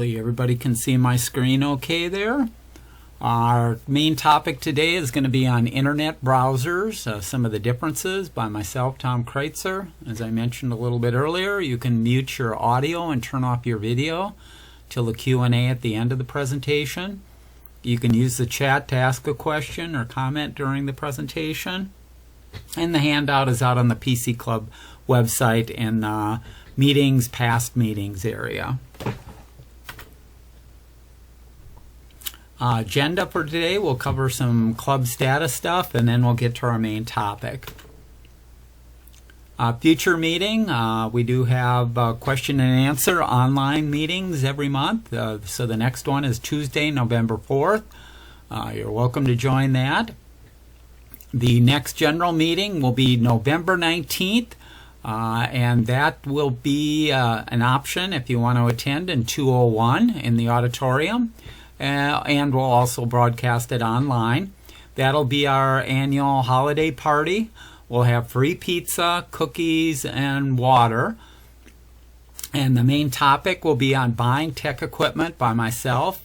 Hopefully everybody can see my screen okay there. Our main topic today is going to be on internet browsers, some of the differences by myself, Tom Kreuzer. As I mentioned a little bit earlier, you can mute your audio and turn off your video till the Q&A at the end of the presentation. You can use the chat to ask a question or comment during the presentation. And the handout is out on the PC Club website in the meetings, past meetings area. Agenda for today, we'll cover some club status stuff and then we'll get to our main topic. Future meeting, we do have question and answer online meetings every month. So the next one is Tuesday, November 4th. You're welcome to join that. The next general meeting will be November 19th, and that will be an option if you want to attend in 201 in the auditorium. And we'll also broadcast it online. That'll be our annual holiday party. We'll have free pizza, cookies, and water. And the main topic will be on buying tech equipment by myself.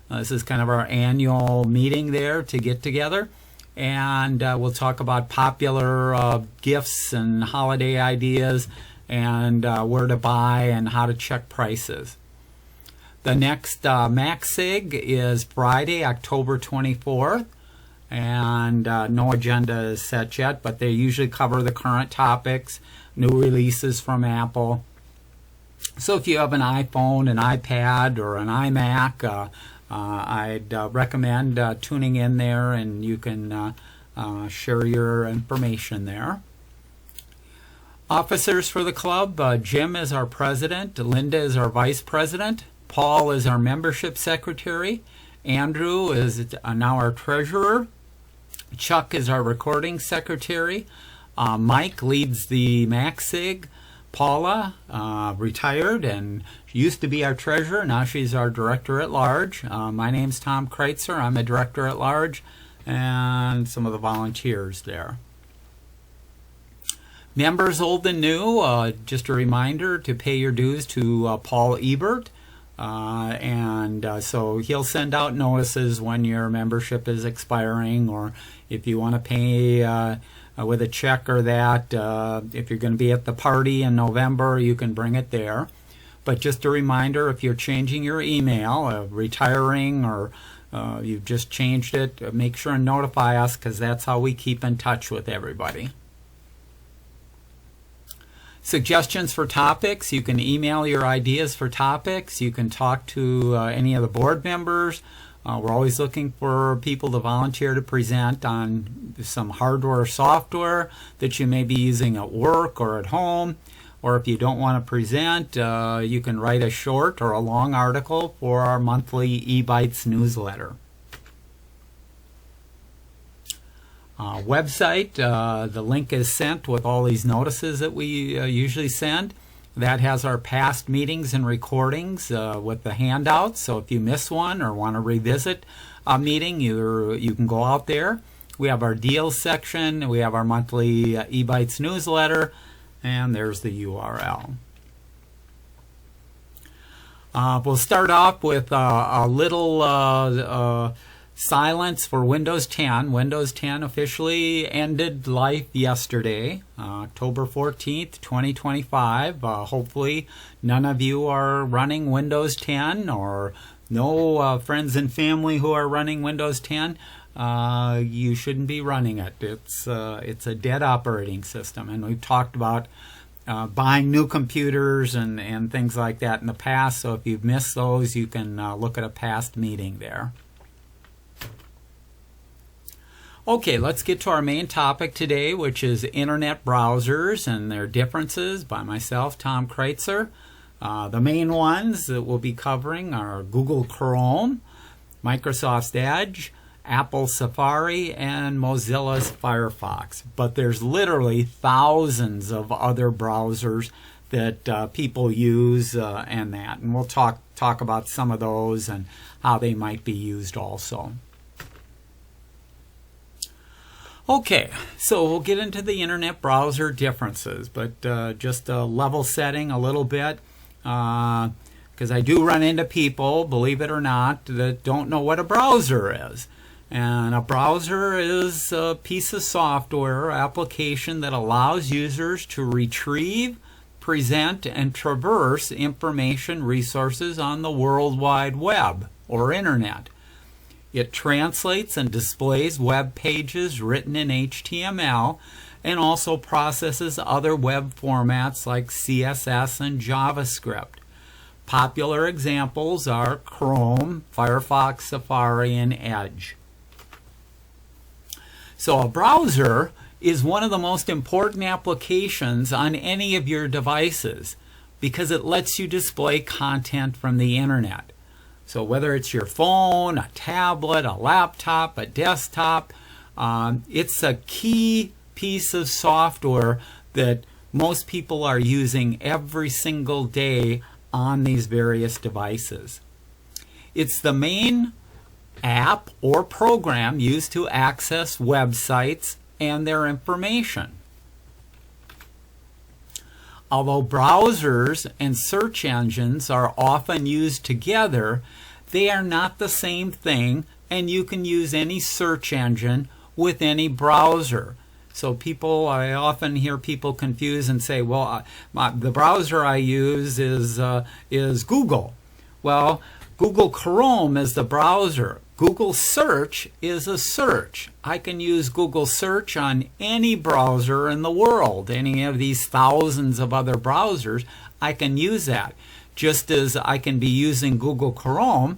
This is kind of our annual meeting there to get together. And we'll talk about popular gifts and holiday ideas and where to buy and how to check prices. The next MaxSig is Friday, October 24th, and no agenda is set yet, but they usually cover the current topics, new releases from Apple. So if you have an iPhone, an iPad, or an iMac, I'd recommend tuning in there, and you can share your information there. Officers for the club, Jim is our president, Linda is our vice president, Paul is our membership secretary. Andrew is now our treasurer. Chuck is our recording secretary. Mike leads the MaxSig. Paula, retired and used to be our treasurer. Now she's our director at large. My name's Tom Kreuzer. I'm the director at large, and some of the volunteers there. Members old and new, just a reminder to pay your dues to Paul Ebert. So he'll send out notices when your membership is expiring, or if you want to pay with a check or that. If you're going to be at the party in November, you can bring it there. But just a reminder, if you're changing your email, retiring, or you've just changed it, make sure and notify us, because that's how we keep in touch with everybody. Suggestions for topics, you can email your ideas for topics. You can talk to any of the board members. We're always looking for people to volunteer to present on some hardware or software that you may be using at work or at home. Or if you don't want to present, you can write a short or a long article for our monthly eBytes newsletter. Website, the link is sent with all these notices that we usually send. That has our past meetings and recordings with the handouts. So if you miss one or want to revisit a meeting, you can go out there. We have our deals section. We have our monthly eBytes newsletter. And there's the URL. We'll start off with a little silence for Windows 10. Windows 10 officially ended life yesterday, October 14th, 2025. Hopefully none of you are running Windows 10, or no friends and family who are running Windows 10. You shouldn't be running it. It's a dead operating system, and we've talked about buying new computers and things like that in the past. So if you've missed those, you can look at a past meeting there. Okay, let's get to our main topic today, which is internet browsers and their differences by myself, Tom Kreuzer. The main ones that we'll be covering are Google Chrome, Microsoft's Edge, Apple Safari, and Mozilla's Firefox. But there's literally thousands of other browsers that people use and we'll talk about some of those and how they might be used also. Okay, so we'll get into the internet browser differences, but just level setting a little bit. because I do run into people, believe it or not, that don't know what a browser is. And a browser is a piece of software application that allows users to retrieve, present, and traverse information resources on the World Wide Web or Internet. It translates and displays web pages written in HTML and also processes other web formats like CSS and JavaScript. Popular examples are Chrome, Firefox, Safari, and Edge. So a browser is one of the most important applications on any of your devices because it lets you display content from the internet. So whether it's your phone, a tablet, a laptop, a desktop, it's a key piece of software that most people are using every single day on these various devices. It's the main app or program used to access websites and their information. Although browsers and search engines are often used together, they are not the same thing, and you can use any search engine with any browser. So I often hear people confuse and say, well, the browser I use is Google. Well, Google Chrome is the browser. Google Search is a search. I can use Google Search on any browser in the world. Any of these thousands of other browsers, I can use that. Just as I can be using Google Chrome,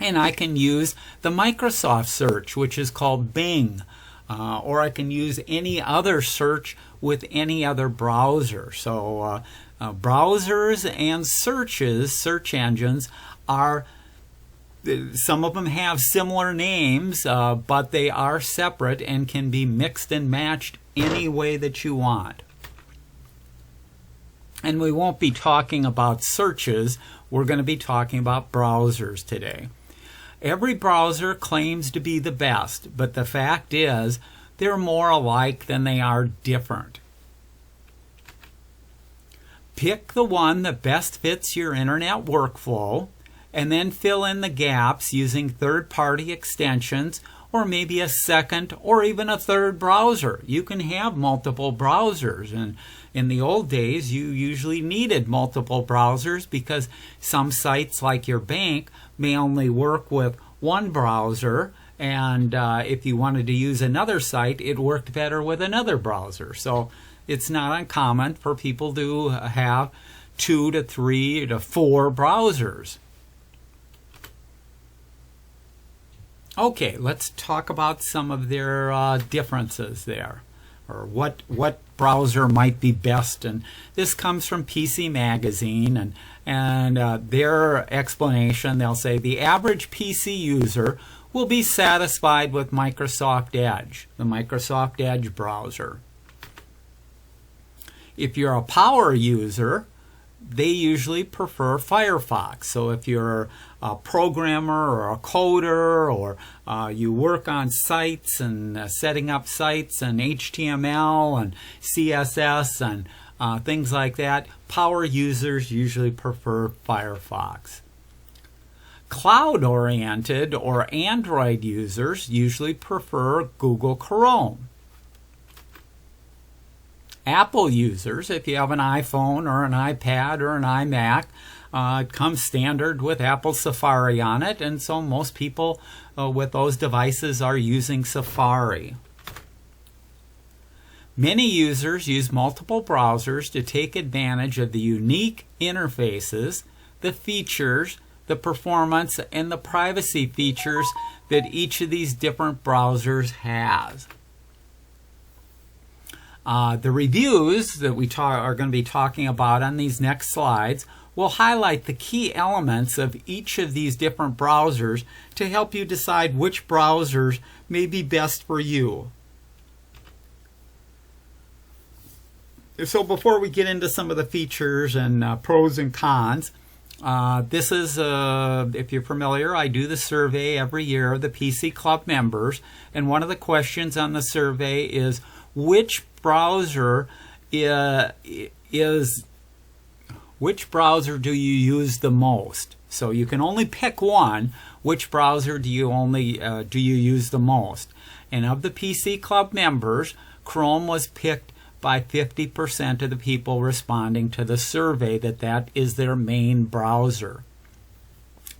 and I can use the Microsoft search, which is called Bing. Or I can use any other search with any other browser. So browsers and search engines are, some of them have similar names, but they are separate and can be mixed and matched any way that you want. And we won't be talking about searches. We're going to be talking about browsers today. Every browser claims to be the best, but the fact is they're more alike than they are different. Pick the one that best fits your internet workflow and then fill in the gaps using third-party extensions or maybe a second or even a third browser. You can have multiple browsers, and in the old days you usually needed multiple browsers because some sites like your bank may only work with one browser, and if you wanted to use another site, it worked better with another browser. So it's not uncommon for people to have 2 to 3 to 4 browsers. Okay, let's talk about some of their differences there, or what browser might be best. And this comes from PC Magazine, and their explanation, they'll say the average PC user will be satisfied with Microsoft Edge, the Microsoft Edge browser. If you're a power user, they usually prefer Firefox. So if you're a programmer or a coder, or you work on sites and setting up sites and HTML and CSS and things like that, power users usually prefer Firefox. Cloud-oriented or Android users usually prefer Google Chrome. Apple users, if you have an iPhone or an iPad or an iMac, it comes standard with Apple Safari on it, and so most people with those devices are using Safari. Many users use multiple browsers to take advantage of the unique interfaces, the features, the performance, and the privacy features that each of these different browsers has. The reviews that we are going to be talking about on these next slides will highlight the key elements of each of these different browsers to help you decide which browsers may be best for you. So before we get into some of the features and pros and cons, this is, if you're familiar, I do the survey every year of the PC Club members, and one of the questions on the survey is which browser is which browser do you use the most? So you can only pick one. Which browser do you use the most? And of the PC Club members, Chrome was picked by 50% of the people responding to the survey that is their main browser.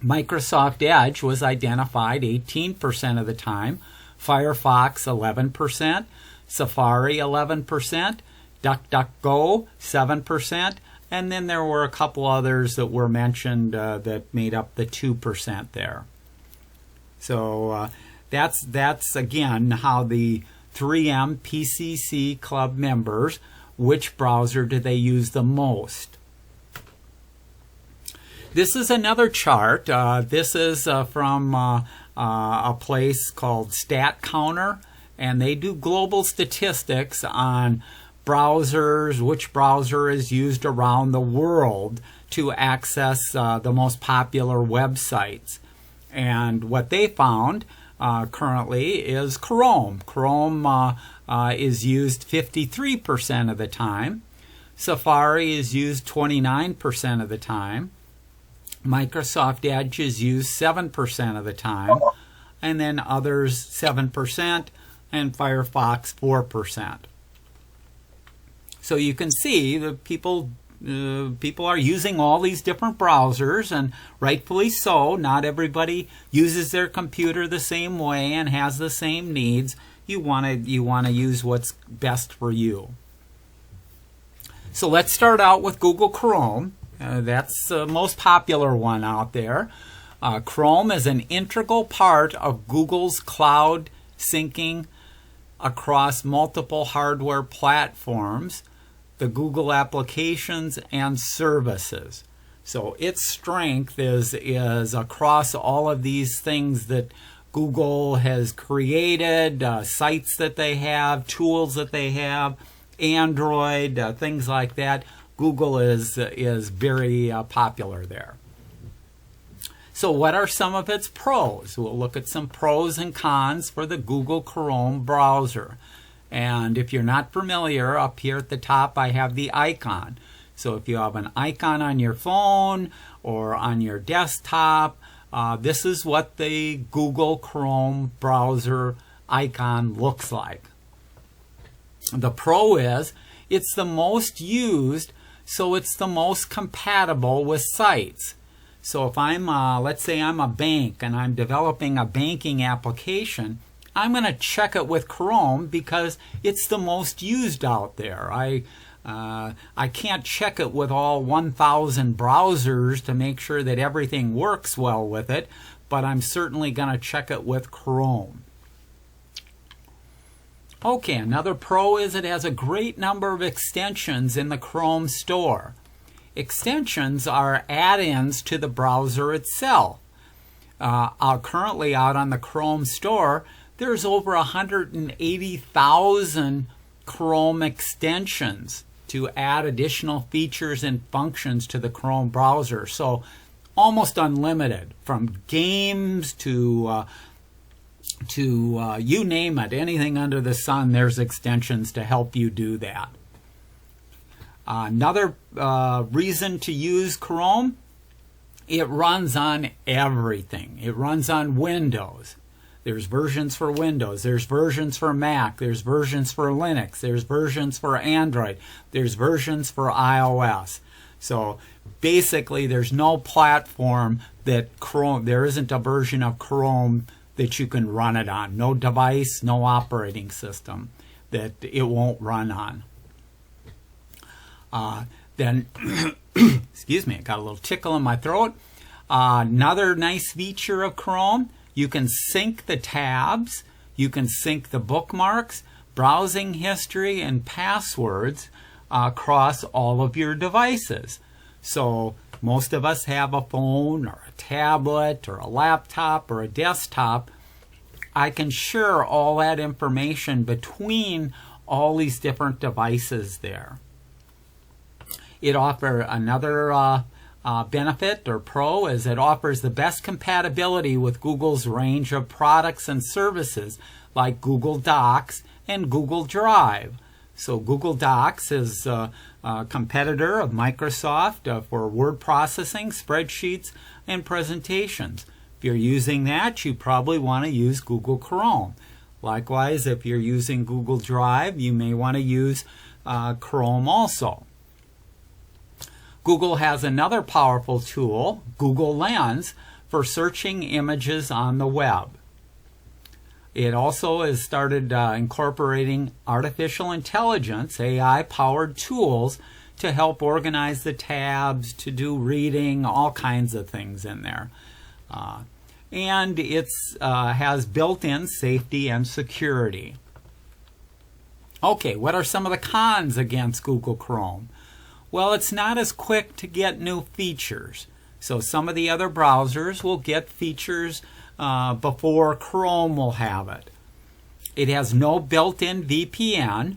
Microsoft Edge was identified 18% of the time, Firefox 11%, Safari 11%, DuckDuckGo 7%, and then there were a couple others that were mentioned that made up the 2% there. So that's again how the 3M PCC Club members, which browser do they use the most? This is another chart. This is from a place called StatCounter, and they do global statistics on browsers, which browser is used around the world to access the most popular websites. And what they found currently is Chrome. Chrome is used 53% of the time. Safari is used 29% of the time. Microsoft Edge is used 7% of the time. And then others 7%, and Firefox 4%. So you can see that people are using all these different browsers, and rightfully so. Not everybody uses their computer the same way and has the same needs. You want to use what's best for you. So let's start out with Google Chrome. That's the most popular one out there. Chrome is an integral part of Google's cloud syncing across multiple hardware platforms, the Google applications and services. So its strength is across all of these things that Google has created, sites that they have, tools that they have, Android, things like that. Google is very popular there. So what are some of its pros? We'll look at some pros and cons for the Google Chrome browser. And if you're not familiar, up here at the top I have the icon. So if you have an icon on your phone or on your desktop, this is what the Google Chrome browser icon looks like. The pro is it's the most used, so it's the most compatible with sites. So if I'm, let's say I'm a bank and I'm developing a banking application, I'm going to check it with Chrome because it's the most used out there. I can't check it with all 1,000 browsers to make sure that everything works well with it, but I'm certainly going to check it with Chrome. Okay, another pro is it has a great number of extensions in the Chrome store. Extensions are add-ins to the browser itself. Currently out on the Chrome store, there's over 180,000 Chrome extensions to add additional features and functions to the Chrome browser. So almost unlimited, from games to you name it, anything under the sun, there's extensions to help you do that. Another reason to use Chrome, it runs on everything. It runs on Windows. There's versions for Windows. There's versions for Mac. There's versions for Linux. There's versions for Android. There's versions for iOS. So basically, there's no platform that Chrome, there isn't a version of Chrome that you can run it on. No device, no operating system that it won't run on. Then, excuse me, I got a little tickle in my throat. Another nice feature of Chrome, you can sync the tabs, you can sync the bookmarks, browsing history, and passwords across all of your devices. So most of us have a phone or a tablet or a laptop or a desktop. I can share all that information between all these different devices there. It offers another benefit or pro is it offers the best compatibility with Google's range of products and services like Google Docs and Google Drive. So Google Docs is a competitor of Microsoft for word processing, spreadsheets, and presentations. If you're using that, you probably want to use Google Chrome. Likewise, if you're using Google Drive, you may want to use Chrome also. Google has another powerful tool, Google Lens, for searching images on the web. It also has started incorporating artificial intelligence, AI-powered tools to help organize the tabs, to do reading, all kinds of things in there. And it has built-in safety and security. Okay, what are some of the cons against Google Chrome? Well, it's not as quick to get new features. So some of the other browsers will get features before Chrome will have it. It has no built-in VPN,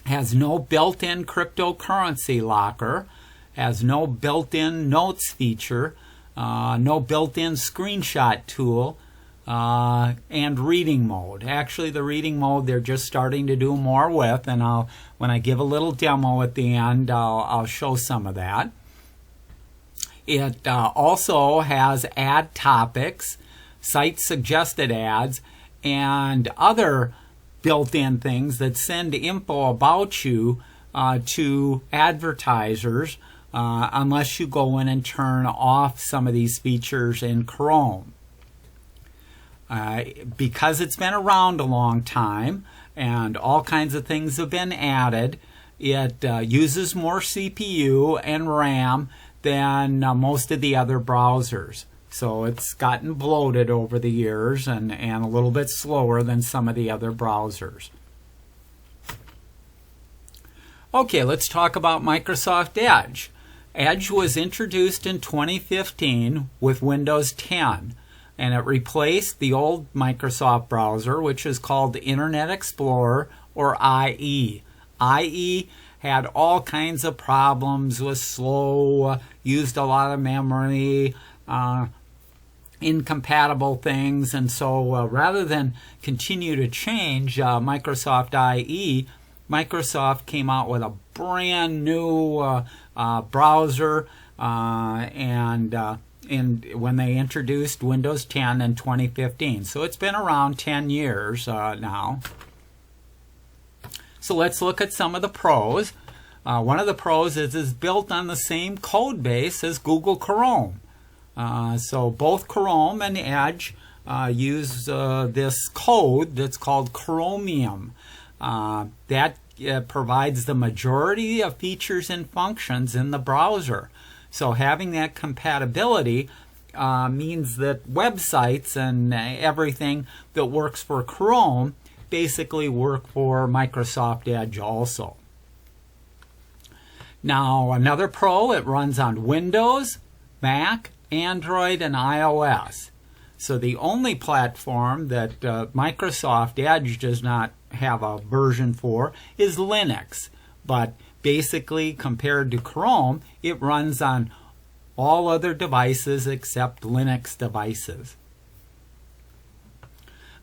has no built-in cryptocurrency locker, has no built-in notes feature, no built-in screenshot tool, and reading mode. Actually, the reading mode they're just starting to do more with, and when I give a little demo at the end, I'll show some of that. It also has ad topics, site-suggested ads, and other built-in things that send info about you to advertisers unless you go in and turn off some of these features in Chrome. Because it's been around a long time and all kinds of things have been added, it uses more CPU and RAM than most of the other browsers. So it's gotten bloated over the years and a little bit slower than some of the other browsers. Okay, let's talk about Microsoft Edge. Edge was introduced in 2015 with Windows 10, and it replaced the old Microsoft browser, which is called Internet Explorer, or IE. IE had all kinds of problems, was slow, used a lot of memory, incompatible things, and so rather than continue to change Microsoft IE, Microsoft came out with a brand new browser and when they introduced Windows 10 in 2015. So it's been around 10 years now. So let's look at some of the pros. One of the pros is it's built on the same code base as Google Chrome. So both Chrome and Edge use this code that's called Chromium. That provides the majority of features and functions in the browser. So having that compatibility means that websites and everything that works for Chrome basically work for Microsoft Edge also. Now another pro, it runs on Windows, Mac, Android, and iOS. So the only platform that Microsoft Edge does not have a version for is Linux. But basically, compared to Chrome, it runs on all other devices except Linux devices.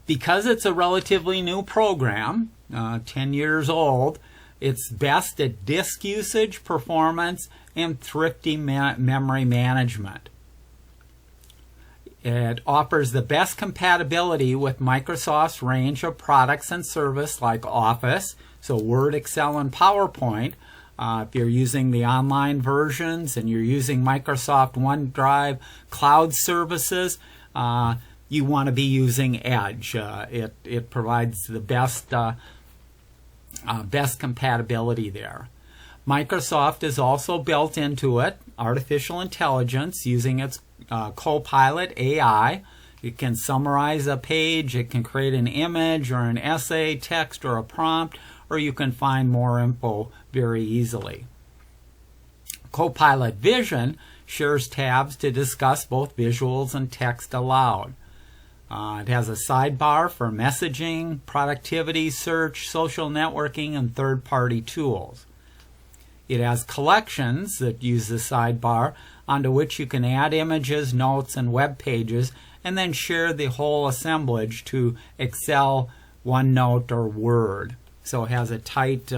Because it's a relatively new program, 10 years old, it's best at disk usage, performance, and thrifty memory management. It offers the best compatibility with Microsoft's range of products and service like Office, so Word, Excel, and PowerPoint. If you're using the online versions and you're using Microsoft OneDrive cloud services, you want to be using Edge. It provides the best compatibility there. Microsoft has also built into it artificial intelligence using its Copilot AI. It can summarize a page, it can create an image or an essay, text, or a prompt, or you can find more info very easily. Copilot Vision shares tabs to discuss both visuals and text aloud. It has a sidebar for messaging, productivity, search, social networking, and third-party tools. It has collections that use the sidebar onto which you can add images, notes, and web pages, and then share the whole assemblage to Excel, OneNote, or Word. so it has a tight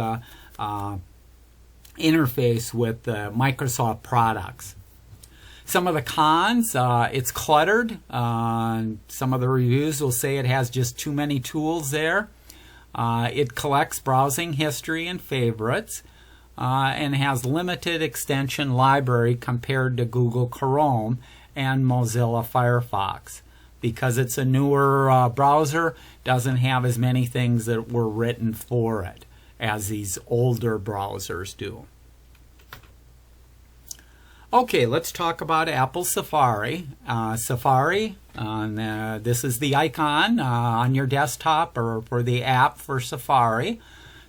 interface with Microsoft products. Some of the cons, it's cluttered. Some of the reviews will say it has just too many tools there. It collects browsing history and favorites, and has limited extension library compared to Google Chrome and Mozilla Firefox. Because it's a newer browser, doesn't have as many things that were written for it as these older browsers do. Okay, let's talk about Apple Safari. Safari, this is the icon on your desktop or for the app for Safari.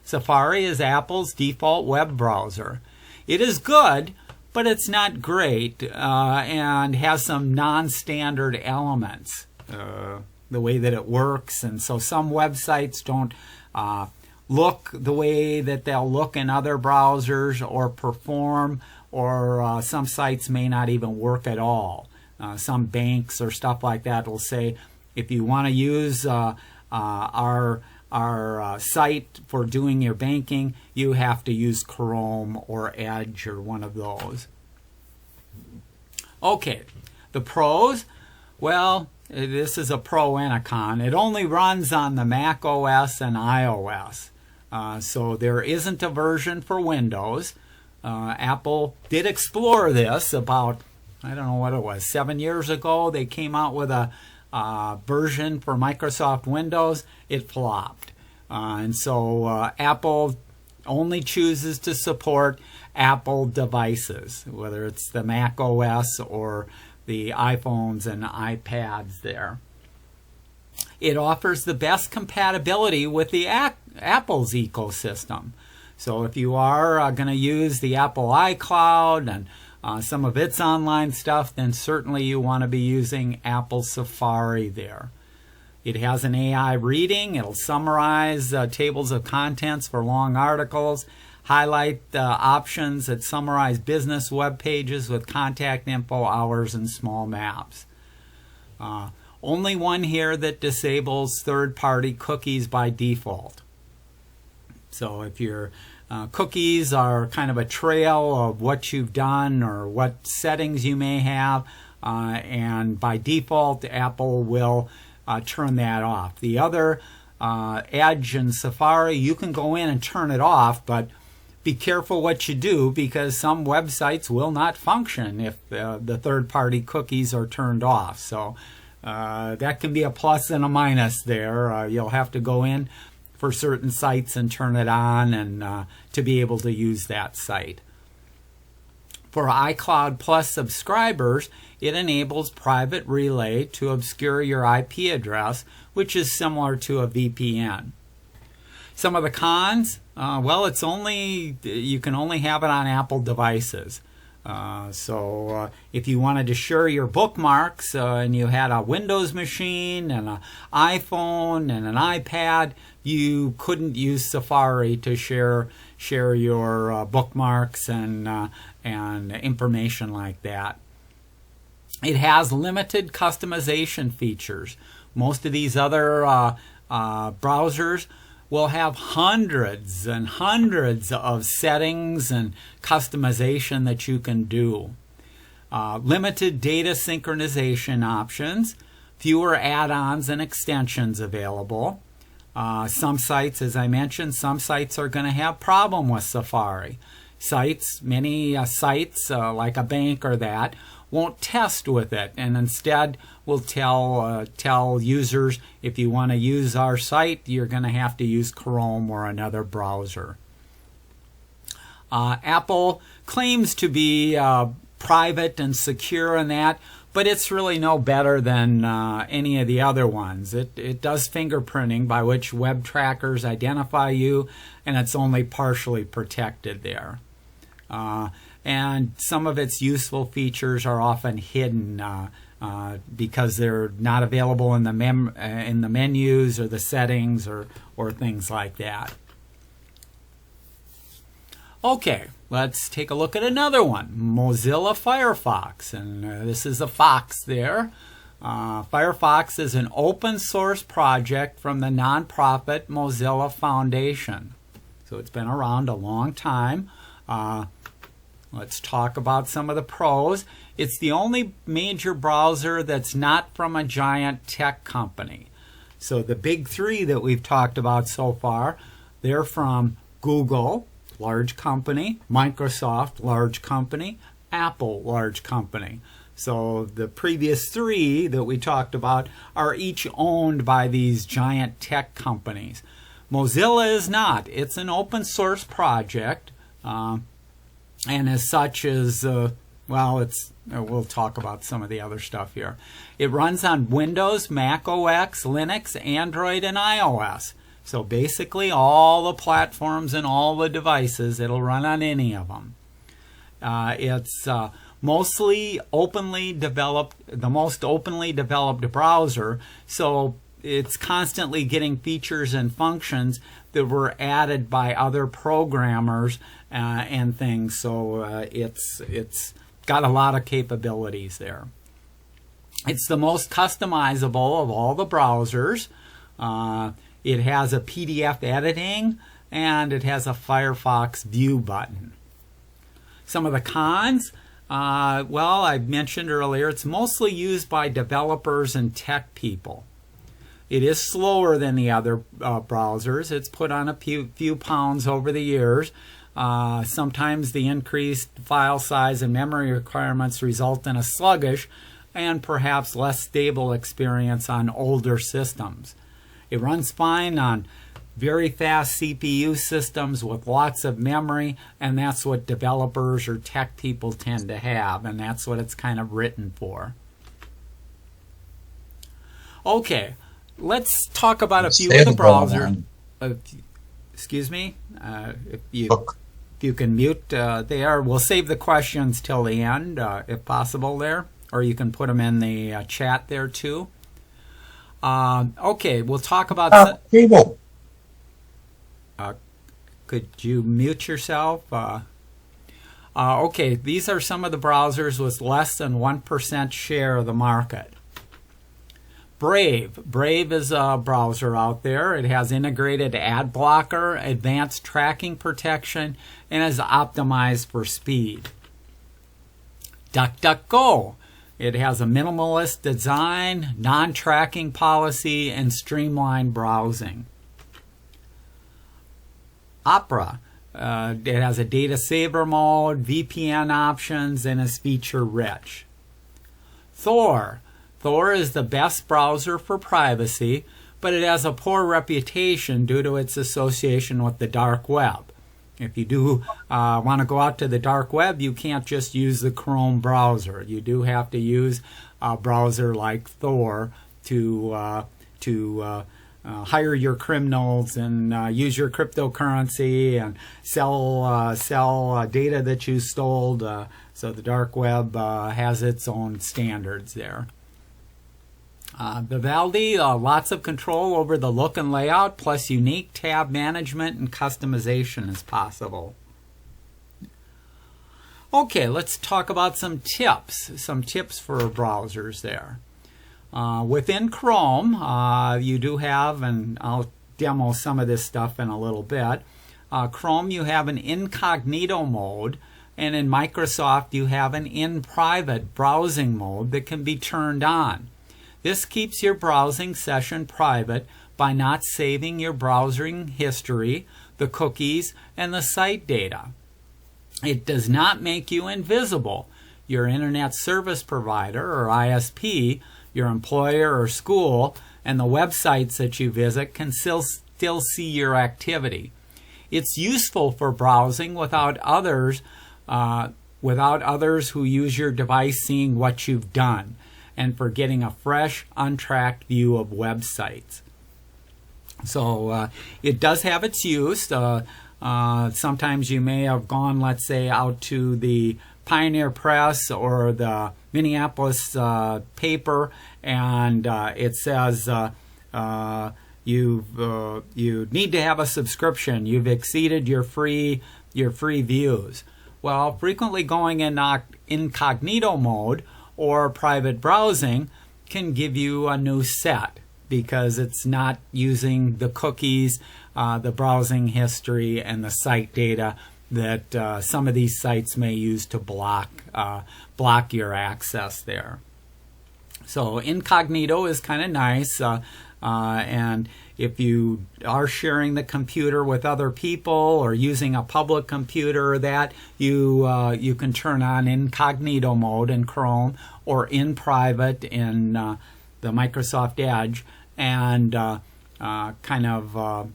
Safari is Apple's default web browser. It is good, but it's not great and has some non-standard elements, the way that it works. And so some websites don't look the way that they'll look in other browsers or perform, or some sites may not even work at all. Some banks or stuff like that will say, if you want to use our site for doing your banking, you have to use Chrome or Edge or one of those. Okay, the pros. Well, this is a pro and a con. It only runs on the Mac OS and iOS. So there isn't a version for Windows. Apple did explore this about, I don't know what it was, 7 years ago. They came out with a version for Microsoft Windows. It flopped. And so Apple only chooses to support Apple devices, whether it's the Mac OS or the iPhones and iPads there. It offers the best compatibility with the Apple's ecosystem. So if you are going to use the Apple iCloud and some of its online stuff, then certainly you want to be using Apple Safari there. It has an AI reading. It'll summarize tables of contents for long articles, highlight options that summarize business web pages with contact info, hours, and small maps. Only one here that disables third-party cookies by default. So if your cookies are kind of a trail of what you've done or what settings you may have, and by default Apple will turn that off. The other, Edge and Safari, you can go in and turn it off, but be careful what you do, because some websites will not function if the third-party cookies are turned off. So that can be a plus and a minus there. You'll have to go in for certain sites and turn it on and to be able to use that site. For iCloud Plus subscribers, it enables private relay to obscure your IP address, which is similar to a VPN. Some of the cons, well, you can only have it on Apple devices. So if you wanted to share your bookmarks and you had a Windows machine and an iPhone and an iPad, you couldn't use Safari to share your bookmarks and information like that. It has limited customization features. Most of these other browsers will have hundreds and hundreds of settings and customization that you can do. Limited data synchronization options, fewer add-ons and extensions available. Some sites, as I mentioned, some sites are going to have problem with Safari. Many sites like a bank or that won't test with it, and instead will tell users, if you want to use our site, you're going to have to use Chrome or another browser. Apple claims to be private and secure in that, but it's really no better than any of the other ones. It does fingerprinting, by which web trackers identify you, and it's only partially protected there. And some of its useful features are often hidden because they're not available in the menus or the settings or things like that. Okay, let's take a look at another one, Mozilla Firefox, and this is a fox there. Firefox is an open source project from the nonprofit Mozilla Foundation. So it's been around a long time. Let's talk about some of the pros. It's the only major browser that's not from a giant tech company. So the big three that we've talked about so far, they're from Google, large company, Microsoft, large company, Apple, large company. So the previous three that we talked about are each owned by these giant tech companies. Mozilla is not. It's an open source project, and as such is, we'll talk about some of the other stuff here. It runs on Windows, Mac OS, Linux, Android, and iOS. So basically all the platforms and all the devices, it'll run on any of them. It's mostly openly developed, the most openly developed browser, so it's constantly getting features and functions that were added by other programmers and things, so it's got a lot of capabilities there. It's the most customizable of all the browsers. It has a PDF editing, and it has a Firefox view button. Some of the cons, I mentioned earlier, it's mostly used by developers and tech people. It is slower than the other browsers. It's put on a few pounds over the years. Sometimes the increased file size and memory requirements result in a sluggish and perhaps less stable experience on older systems. It runs fine on very fast CPU systems with lots of memory, and that's what developers or tech people tend to have, and that's what it's kind of written for. Okay, let's talk about a few of the browsers. Excuse me? If you can mute there, we'll save the questions till the end, if possible there, or you can put them in the chat there too. Okay, we'll talk about... Cable. Could you mute yourself? Okay, these are some of the browsers with less than 1% share of the market. Brave. Brave is a browser out there. It has integrated ad blocker, advanced tracking protection, and is optimized for speed. DuckDuckGo. It has a minimalist design, non-tracking policy, and streamlined browsing. Opera. It has a data saver mode, VPN options, and is feature rich. Thor. Thor is the best browser for privacy, but it has a poor reputation due to its association with the dark web. If you do want to go out to the dark web, you can't just use the Chrome browser. You do have to use a browser like Thor to hire your criminals and use your cryptocurrency and sell data that you stole. So the dark web has its own standards there. Vivaldi, lots of control over the look and layout, plus unique tab management and customization is possible. Okay, let's talk about some tips for browsers there. Within Chrome, you do have, and I'll demo some of this stuff in a little bit, Chrome you have an incognito mode, and in Microsoft you have an in-private browsing mode that can be turned on. This keeps your browsing session private by not saving your browsing history, the cookies, and the site data. It does not make you invisible. Your internet service provider, or ISP, your employer or school, and the websites that you visit can still see your activity. It's useful for browsing without others who use your device seeing what you've done, and for getting a fresh, untracked view of websites. So it does have its use. Sometimes you may have gone, let's say, out to the Pioneer Press or the Minneapolis paper, and it says you need to have a subscription. You've exceeded your free views. Well, frequently going in incognito mode or private browsing can give you a new set because it's not using the cookies, the browsing history, and the site data that some of these sites may use to block your access there. So incognito is kind of nice, and if you are sharing the computer with other people or using a public computer, that you can turn on incognito mode in Chrome or in private in the Microsoft Edge, and kind of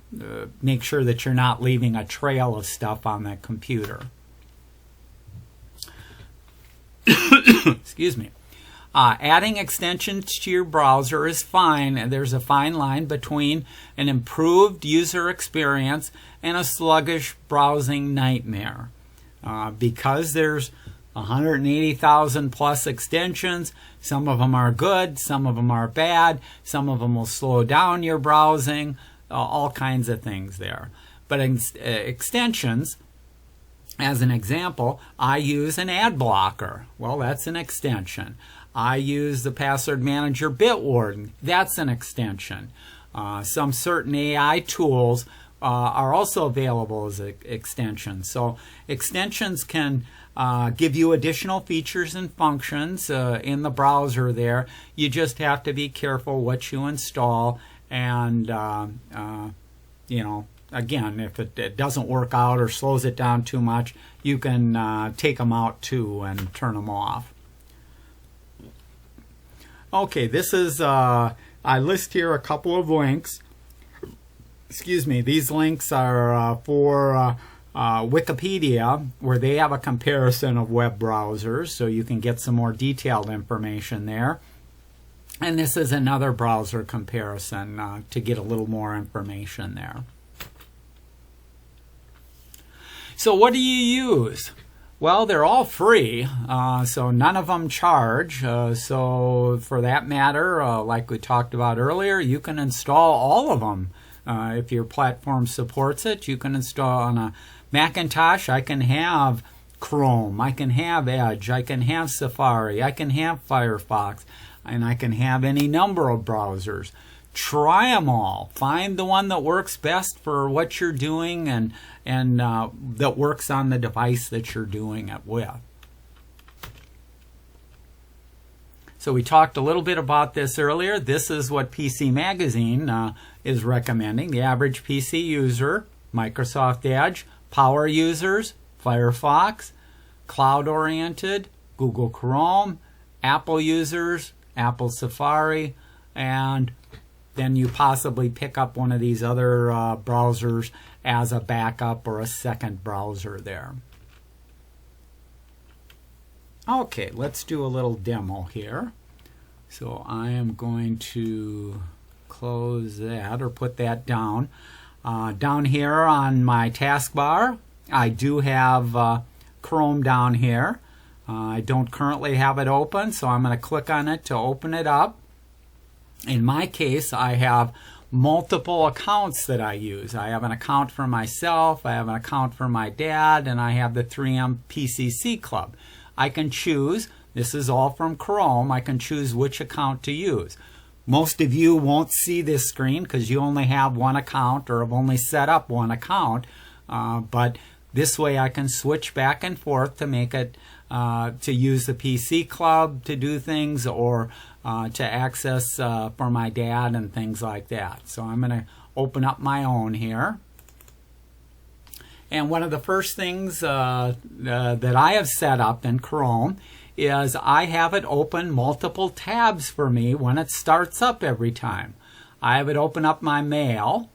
make sure that you're not leaving a trail of stuff on that computer. Excuse me. Adding extensions to your browser is fine, and there's a fine line between an improved user experience and a sluggish browsing nightmare. Because there's 180,000 plus extensions, some of them are good, some of them are bad, some of them will slow down your browsing, all kinds of things there. But extensions, as an example, I use an ad blocker. Well, that's an extension. I use the password manager Bitwarden. That's an extension. Some certain AI tools are also available as extensions. So extensions can give you additional features and functions in the browser there. You just have to be careful what you install, and you know, again, if it doesn't work out or slows it down too much, you can take them out too and turn them off. Okay, this is, I list here a couple of links. Excuse me, these links are for Wikipedia, where they have a comparison of web browsers, so you can get some more detailed information there. And this is another browser comparison to get a little more information there. So what do you use? Well, they're all free, so none of them charge. So for that matter, like we talked about earlier, you can install all of them. If your platform supports it, you can install on a Macintosh. I can have Chrome, I can have Edge, I can have Safari, I can have Firefox, and I can have any number of browsers. Try them all. Find the one that works best for what you're doing and that works on the device that you're doing it with. So we talked a little bit about this earlier. This is what PC Magazine is recommending. The average PC user, Microsoft Edge, power users, Firefox, cloud-oriented, Google Chrome, Apple users, Apple Safari, and then you possibly pick up one of these other browsers as a backup or a second browser there. Okay, let's do a little demo here. So I am going to close that or put that down. Down here on my taskbar, I do have Chrome down here. I don't currently have it open, so I'm going to click on it to open it up. In my case, I have multiple accounts that I use. I have an account for myself, I have an account for my dad, and I have the 3M PCC Club. I can choose, this is all from Chrome, I can choose which account to use. Most of you won't see this screen because you only have one account or have only set up one account, but this way I can switch back and forth to make it, to use the PC Club to do things, or to access for my dad and things like that. So I'm going to open up my own here. And one of the first things that I have set up in Chrome is I have it open multiple tabs for me when it starts up every time. I have it open up my mail.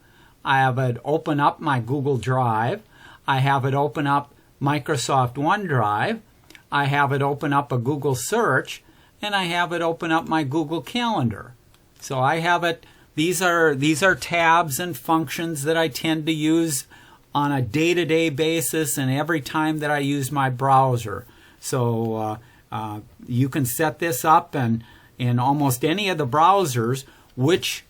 I have it open up my Google Drive. I have it open up Microsoft OneDrive. I have it open up a Google search, and I have it open up my Google Calendar. So I have it, these are tabs and functions that I tend to use on a day-to-day basis and every time that I use my browser. So you can set this up, and in almost any of the browsers, which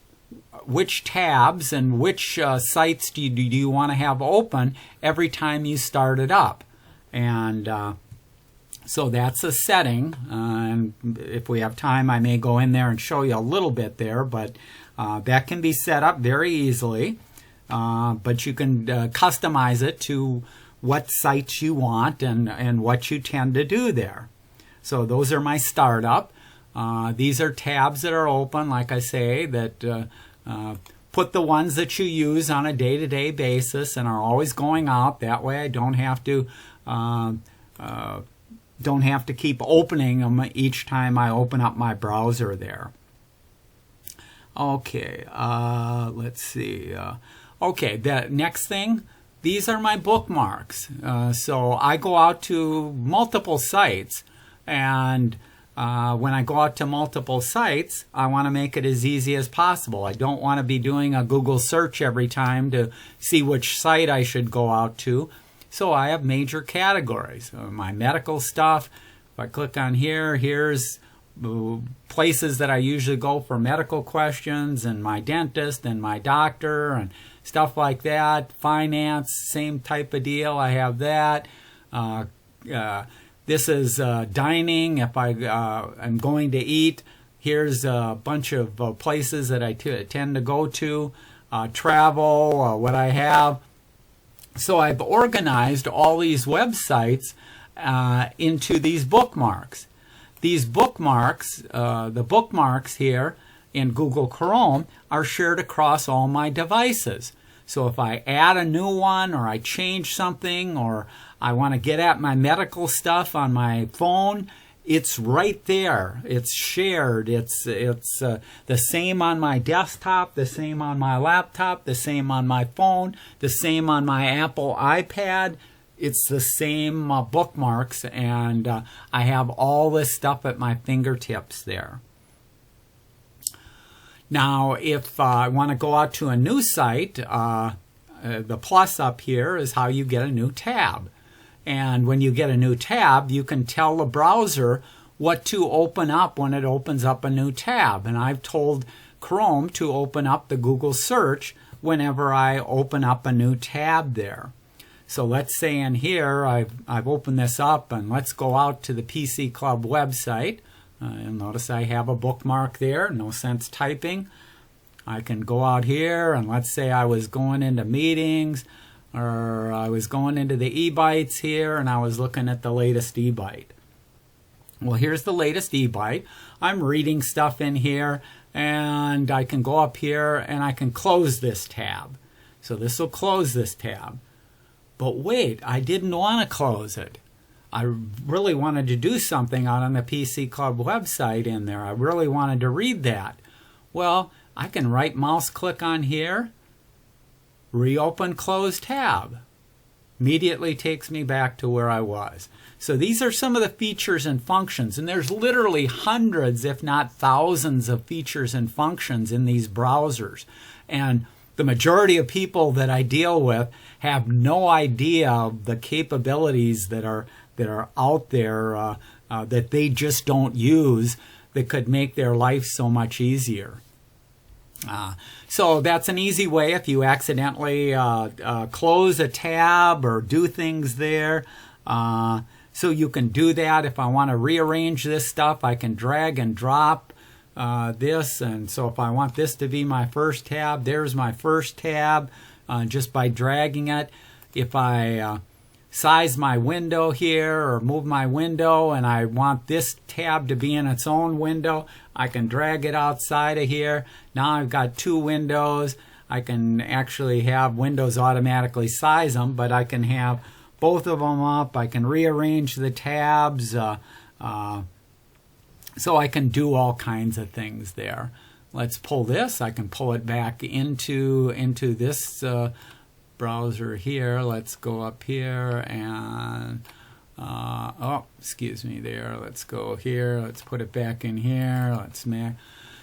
tabs and which sites do you want to have open every time you start it up. And So that's a setting, and if we have time, I may go in there and show you a little bit there, but that can be set up very easily. But you can customize it to what sites you want and what you tend to do there. So those are my startup. These are tabs that are open, like I say, that put the ones that you use on a day-to-day basis and are always going out. That way I don't have to keep opening them each time I open up my browser there. Okay, let's see. Okay, the next thing, these are my bookmarks. So I go out to multiple sites, and when I go out to multiple sites, I want to make it as easy as possible. I don't want to be doing a Google search every time to see which site I should go out to. So I have major categories. My medical stuff, if I click on here, here's places that I usually go for medical questions, and my dentist and my doctor and stuff like that. Finance, same type of deal. I have that. This is dining. If I'm going to eat, here's a bunch of places that I tend to go to. Travel, what I have. So I've organized all these websites into these bookmarks. These bookmarks, the bookmarks here in Google Chrome, are shared across all my devices. So if I add a new one, or I change something, or I want to get at my medical stuff on my phone, it's right there. It's shared. It's the same on my desktop, the same on my laptop, the same on my phone, the same on my Apple iPad. It's the same bookmarks, and I have all this stuff at my fingertips there. Now, if I want to go out to a new site, the plus up here is how you get a new tab. And when you get a new tab, you can tell the browser what to open up when it opens up a new tab. And I've told Chrome to open up the Google search whenever I open up a new tab there. So let's say in here, I've opened this up, and let's go out to the PC Club website. You'll notice I have a bookmark there, no sense typing. I can go out here, and let's say I was going into meetings, or I was going into the eBytes here, and I was looking at the latest eByte. Well, here's the latest eByte. I'm reading stuff in here, and I can go up here, and I can close this tab. So this will close this tab. But wait, I didn't want to close it. I really wanted to do something out on the PC Club website in there. I really wanted to read that. Well, I can right mouse click on here, reopen close tab. Immediately takes me back to where I was. So these are some of the features and functions, and there's literally hundreds, if not thousands, of features and functions in these browsers. And the majority of people that I deal with have no idea of the capabilities that are out there that they just don't use, that could make their life so much easier. So that's an easy way if you accidentally close a tab or do things there. So you can do that. If I want to rearrange this stuff, I can drag and drop this. And so if I want this to be my first tab, there's my first tab just by dragging it. If I size my window here or move my window and I want this tab to be in its own window, I can drag it outside of here. Now I've got two windows. I can actually have Windows automatically size them, but I can have both of them up. I can rearrange the tabs. So I can do all kinds of things there. Let's pull this. I can pull it back into this browser here. Let's go up here and excuse me there. Let's go here. Let's put it back in here.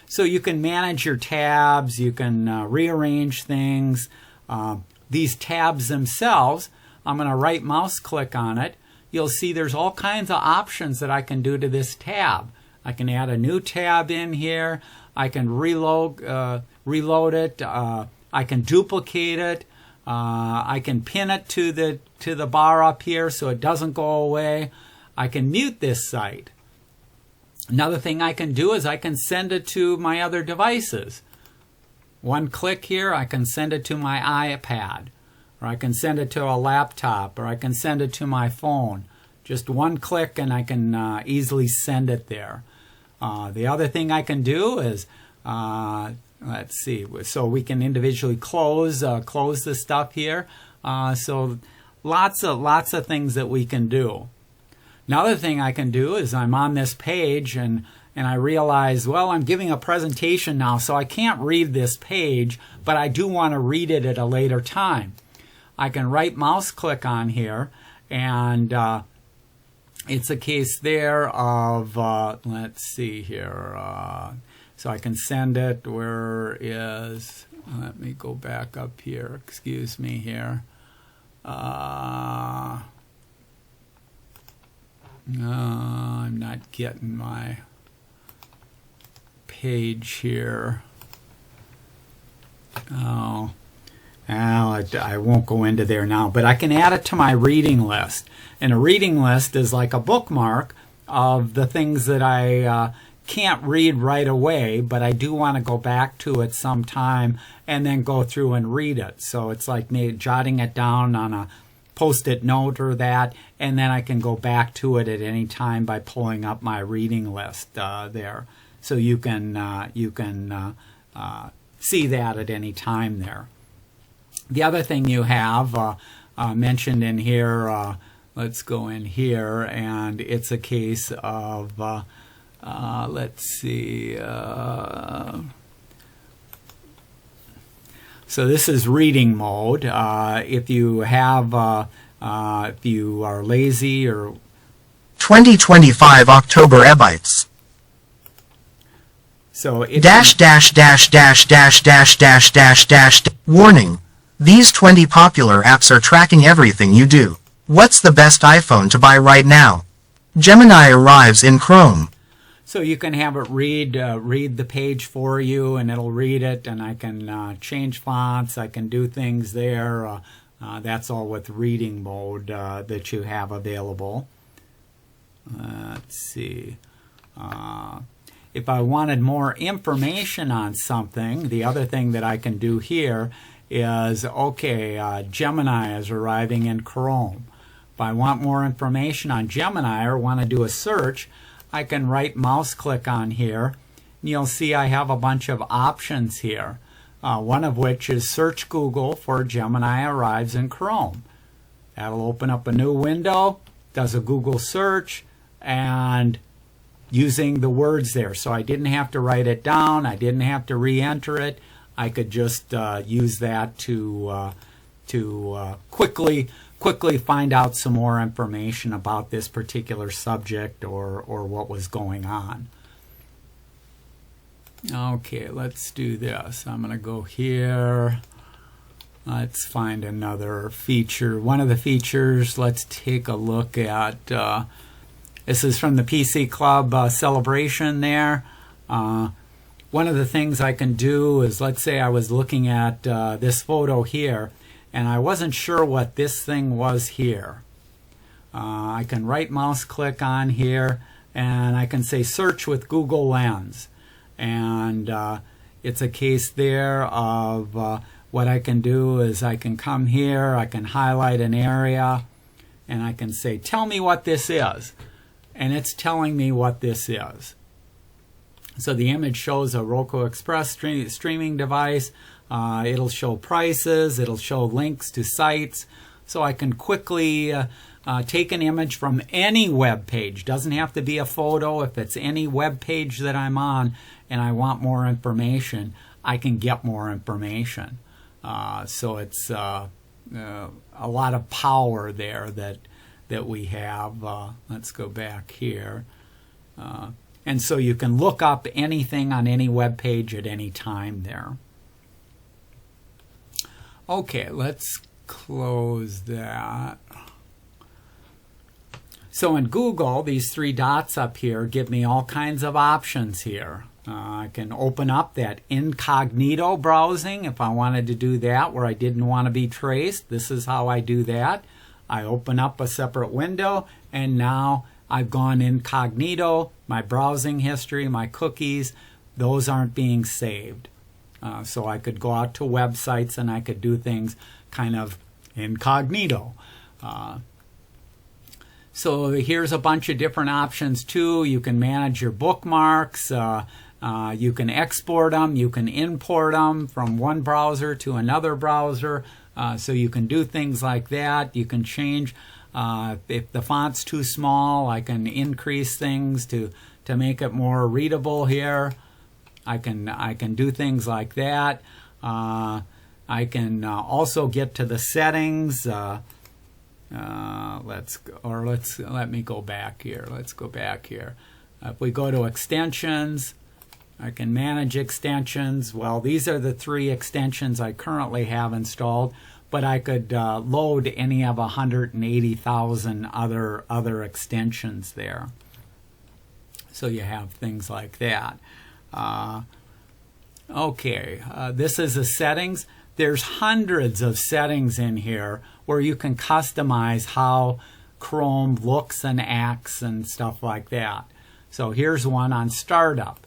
So you can manage your tabs. You can rearrange things. These tabs themselves, I'm going to right mouse click on it. You'll see there's all kinds of options that I can do to this tab. I can add a new tab in here. I can reload it. I can duplicate it. I can pin it to the bar up here so it doesn't go away. I can mute this site. Another thing I can do is I can send it to my other devices. One click here, I can send it to my iPad, or I can send it to a laptop, or I can send it to my phone. Just one click and I can easily send it there. The other thing I can do is, let's see, so we can individually close the stuff here. So lots of things that we can do. Another thing I can do is I'm on this page and I realize, well, I'm giving a presentation now, so I can't read this page, but I do want to read it at a later time. I can right mouse click on here, and it's a case there of, let's see here, so I can send it, where is, let me go back up here, excuse me here. I'm not getting my page here. Oh, I won't go into there now, but I can add it to my reading list. And a reading list is like a bookmark of the things that I can't read right away, but I do want to go back to it sometime and then go through and read it. So it's like me jotting it down on a Post-it note or that, and then I can go back to it at any time by pulling up my reading list there. So you can see that at any time there. The other thing you have mentioned in here, let's go in here, and it's a case of, let's see, so this is reading mode. If you have, if you are lazy or 2025 October ebites. So if Warning. These 20 popular apps are tracking everything you do. What's the best iPhone to buy right now? Gemini arrives in Chrome. So you can have it read the page for you, and it'll read it, and I can change fonts, I can do things there. That's all with reading mode that you have available. Let's see. If I wanted more information on something, the other thing that I can do here is, okay, Gemini is arriving in Chrome. If I want more information on Gemini or want to do a search, I can right mouse click on here, and you'll see I have a bunch of options here. One of which is search Google for Gemini arrives in Chrome. That'll open up a new window, does a Google search, and using the words there. So I didn't have to write it down, I didn't have to re-enter it. I could just use that to quickly find out some more information about this particular subject or what was going on. Okay, let's do this. I'm going to go here. Let's find another feature. One of the features, let's take a look at, this is from the PC Club celebration there. One of the things I can do is, let's say I was looking at this photo here, and I wasn't sure what this thing was here. I can right mouse click on here, and I can say search with Google Lens. And it's a case there of what I can do is I can come here, I can highlight an area, and I can say, tell me what this is. And it's telling me what this is. So the image shows a Roku Express streaming device. It'll show prices, it'll show links to sites. So I can quickly take an image from any web page. Doesn't have to be a photo. If it's any web page that I'm on and I want more information, I can get more information. So it's a lot of power there that we have. Let's go back here. And so you can look up anything on any web page at any time there. Okay, let's close that. So in Google, these three dots up here give me all kinds of options here. I can open up that incognito browsing if I wanted to do that, where I didn't want to be traced. This is how I do that. I open up a separate window, and now I've gone incognito. My browsing history, my cookies, those aren't being saved. So I could go out to websites and I could do things kind of incognito. So here's a bunch of different options too. You can manage your bookmarks. You can export them. You can import them from one browser to another browser. So you can do things like that. You can change. If the font's too small, I can increase things to make it more readable here. I can do things like that. I can also get to the settings. Let me go back here. Let's go back here. If we go to extensions, I can manage extensions. Well, these are the 3 extensions I currently have installed, but I could load any of 180,000 other extensions there. So you have things like that. This is the settings. There's hundreds of settings in here where you can customize how Chrome looks and acts and stuff like that. So here's one on startup.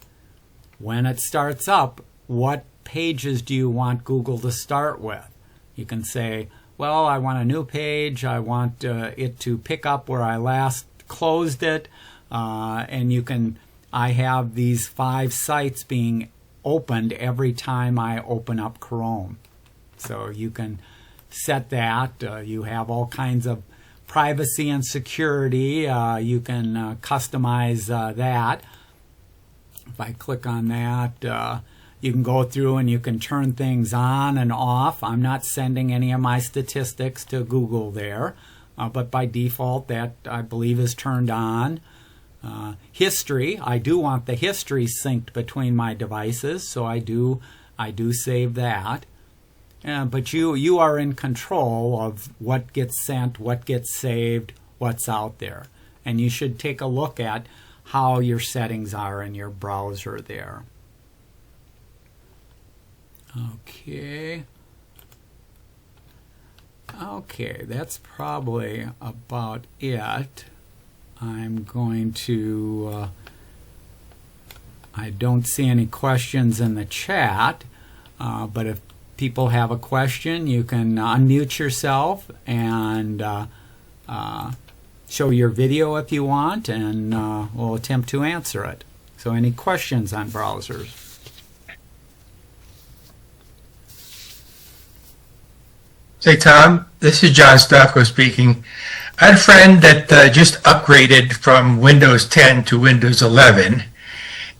When it starts up, what pages do you want Google to start with? You can say, well, I want a new page. I want it to pick up where I last closed it. And I have these 5 sites being opened every time I open up Chrome. So you can set that. You have all kinds of privacy and security. You can customize that. If I click on that, you can go through and you can turn things on and off. I'm not sending any of my statistics to Google there, but by default that I believe is turned on. History, I do want the history synced between my devices, so I do save that. But you are in control of what gets sent, what gets saved, what's out there. And you should take a look at how your settings are in your browser there. Okay, that's probably about it. I'm going to, I don't see any questions in the chat, but if people have a question, you can unmute yourself and show your video if you want, and we'll attempt to answer it. So any questions on browsers? Say, Tom, this is John Stocko speaking. I had a friend that just upgraded from Windows 10 to Windows 11,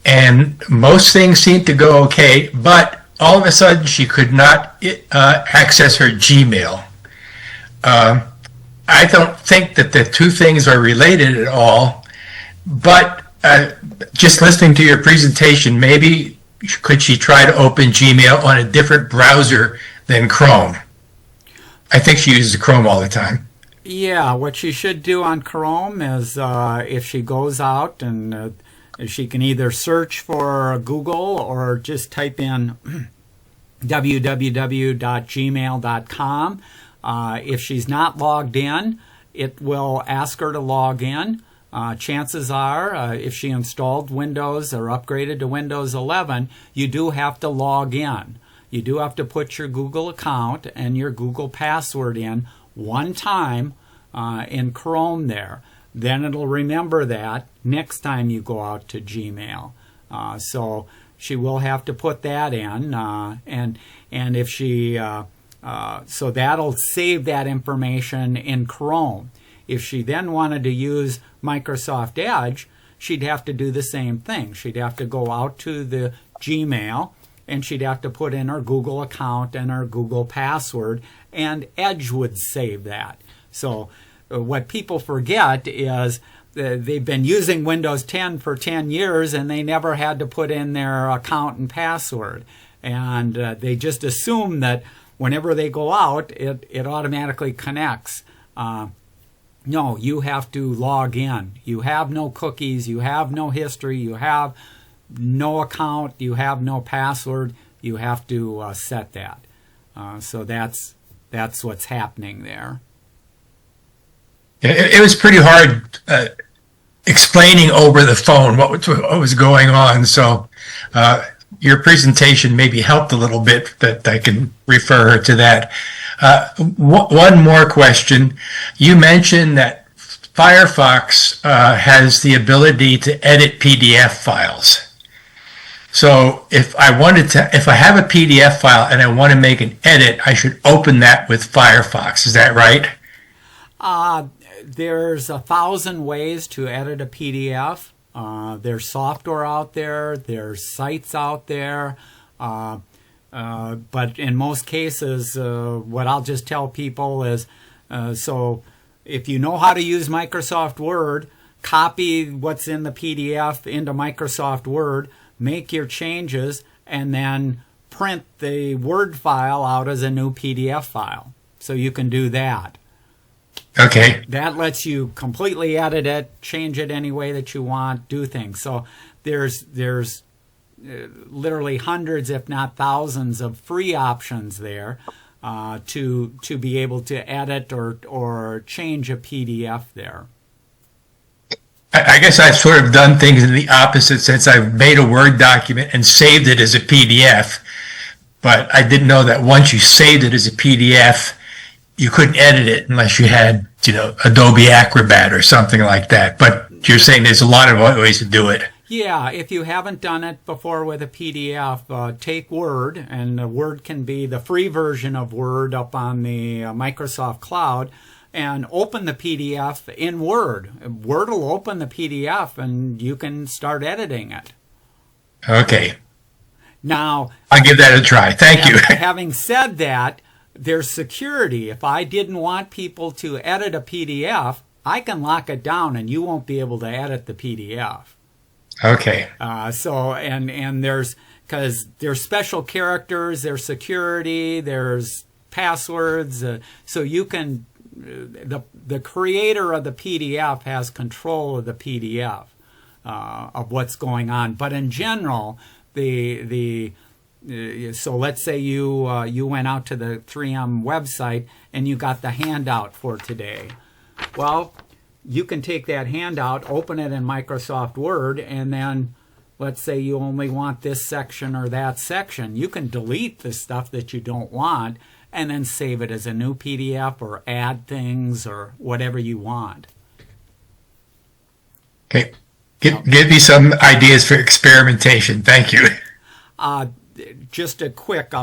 and most things seemed to go okay, but all of a sudden she could not access her Gmail. I don't think that the 2 things are related at all, but just listening to your presentation, maybe could she try to open Gmail on a different browser than Chrome? I think she uses Chrome all the time. Yeah, what she should do on Chrome is if she goes out and she can either search for Google or just type in www.gmail.com. If she's not logged in, it will ask her to log in. Chances are, if she installed Windows or upgraded to Windows 11, you do have to log in. You do have to put your Google account and your Google password in one time in Chrome there. Then it'll remember that next time you go out to Gmail. So she will have to put that in, and if she so that'll save that information in Chrome. If she then wanted to use Microsoft Edge, she'd have to do the same thing. She'd have to go out to the Gmail, and she'd have to put in her Google account and her Google password, and Edge would save that. So what people forget is they've been using Windows 10 for 10 years and they never had to put in their account and password. And they just assume that whenever they go out, it automatically connects. No, you have to log in. You have no cookies, you have no history, you have no account, you have no password. You have to set that. So that's what's happening there. It was pretty hard explaining over the phone what was going on. So your presentation maybe helped a little bit, that I can refer her to that. One more question. You mentioned that Firefox has the ability to edit PDF files. So if I have a PDF file and I want to make an edit, I should open that with Firefox. Is that right? There's 1,000 ways to edit a PDF. There's software out there. There's sites out there. But in most cases, what I'll just tell people is, so if you know how to use Microsoft Word, copy what's in the PDF into Microsoft Word, make your changes, and then print the Word file out as a new PDF file. So you can do that. Okay. That lets you completely edit it, change it any way that you want, do things. So there's literally hundreds, if not thousands, of free options there to be able to edit or change a PDF there. I guess I've sort of done things in the opposite sense. I've made a Word document and saved it as a PDF, but I didn't know that once you saved it as a PDF, you couldn't edit it unless you had, Adobe Acrobat or something like that. But you're saying there's a lot of ways to do it. Yeah, if you haven't done it before with a PDF, take Word, and Word can be the free version of Word up on the Microsoft Cloud, and open the PDF in Word. Word will open the PDF, and you can start editing it. Okay. Now, I'll give that a try. Thank you. Having said that, there's security. If I didn't want people to edit a PDF, I can lock it down, and you won't be able to edit the PDF. Okay. And there's, because there's special characters, there's security, there's passwords, so you can, the creator of the PDF has control of the PDF of what's going on. But in general, so let's say you went out to the 3M website and you got the handout for today. Well, you can take that handout, open it in Microsoft Word, and then let's say you only want this section or that section. You can delete the stuff that you don't want and then save it as a new PDF or add things or whatever you want. Okay. Give me some ideas for experimentation. Thank you. I'll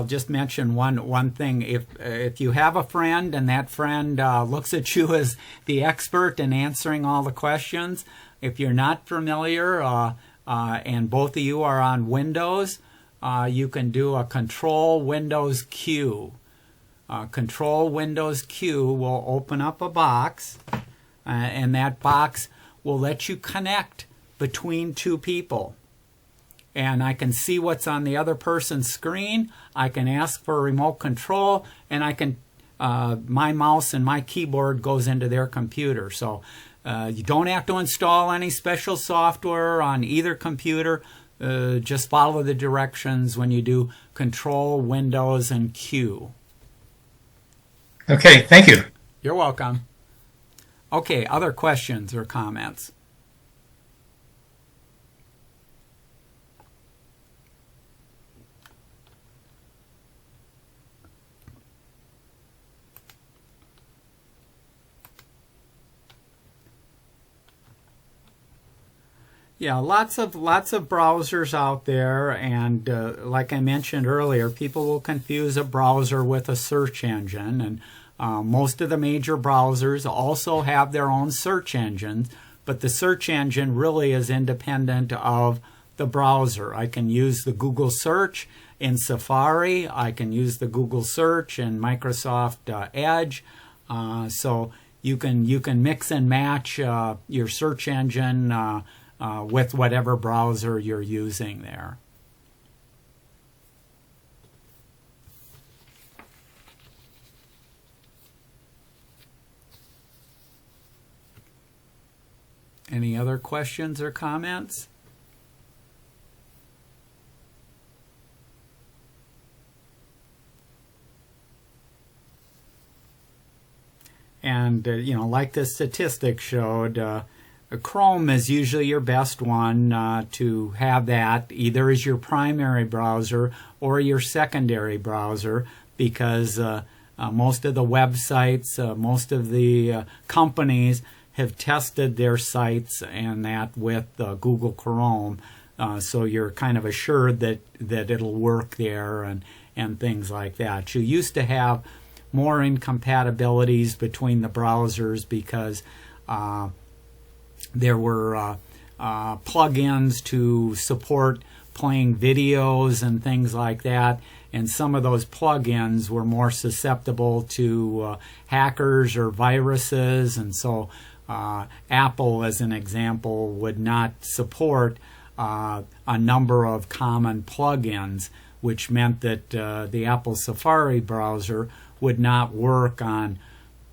just mention one thing. If you have a friend and that friend looks at you as the expert in answering all the questions, if you're not familiar and both of you are on Windows, you can do a Control Windows Q. Control Windows Q will open up a box, and that box will let you connect between two people. And I can see what's on the other person's screen. I can ask for remote control, and I can my mouse and my keyboard goes into their computer. So you don't have to install any special software on either computer. Just follow the directions when you do Control, Windows, and Q. Okay, thank you. You're welcome. Okay, other questions or comments? Yeah, lots of browsers out there, and like I mentioned earlier, people will confuse a browser with a search engine, and most of the major browsers also have their own search engines, but the search engine really is independent of the browser. I can use the Google search in Safari, I can use the Google search in Microsoft Edge, so you can mix and match your search engine with whatever browser you're using there. Any other questions or comments? And, like the statistic showed, Chrome is usually your best one to have that either as your primary browser or your secondary browser, because most of the websites, most of the companies have tested their sites and that with Google Chrome, so you're kind of assured that it'll work there and things like that. You used to have more incompatibilities between the browsers because there were plugins to support playing videos and things like that, and some of those plugins were more susceptible to hackers or viruses, and so Apple, as an example, would not support a number of common plugins, which meant that the Apple Safari browser would not work on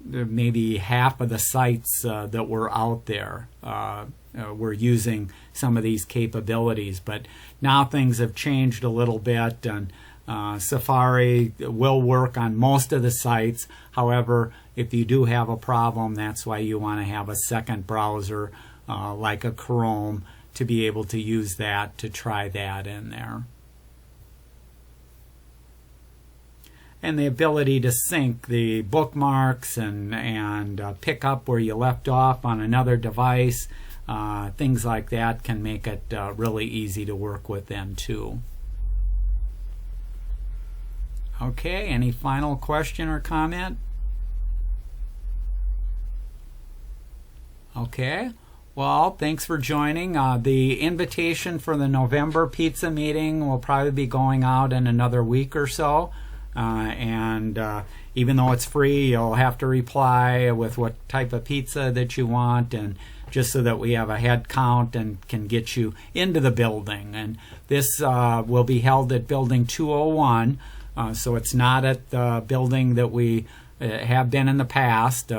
maybe half of the sites that were out there were using some of these capabilities. But now things have changed a little bit, and Safari will work on most of the sites. However, if you do have a problem, that's why you want to have a second browser like a Chrome to be able to use that to try that in there. And the ability to sync the bookmarks and pick up where you left off on another device, things like that can make it really easy to work with them too. Okay, any final question or comment? Okay, well, thanks for joining. The invitation for the November pizza meeting will probably be going out in another week or so. And even though it's free, you'll have to reply with what type of pizza that you want, and just so that we have a head count and can get you into the building. And this will be held at Building 201, so it's not at the building that we have been in the past.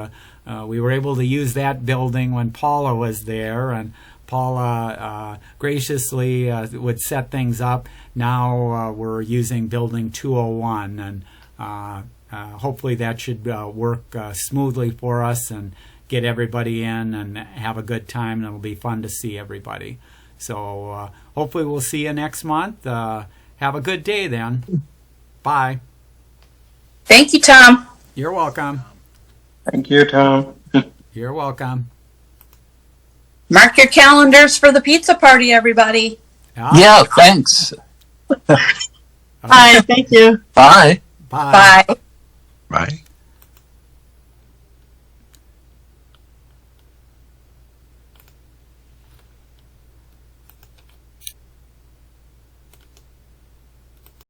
We were able to use that building when Paula was there, and Paula graciously would set things up. Now we're using Building 201, and hopefully that should work smoothly for us and get everybody in and have a good time, and it'll be fun to see everybody. So hopefully we'll see you next month. Have a good day then. Bye. Thank you, Tom. You're welcome. Thank you, Tom. You're welcome. Mark your calendars for the pizza party, everybody. Yeah, thanks. Bye. Thank you. Bye. Bye. Bye.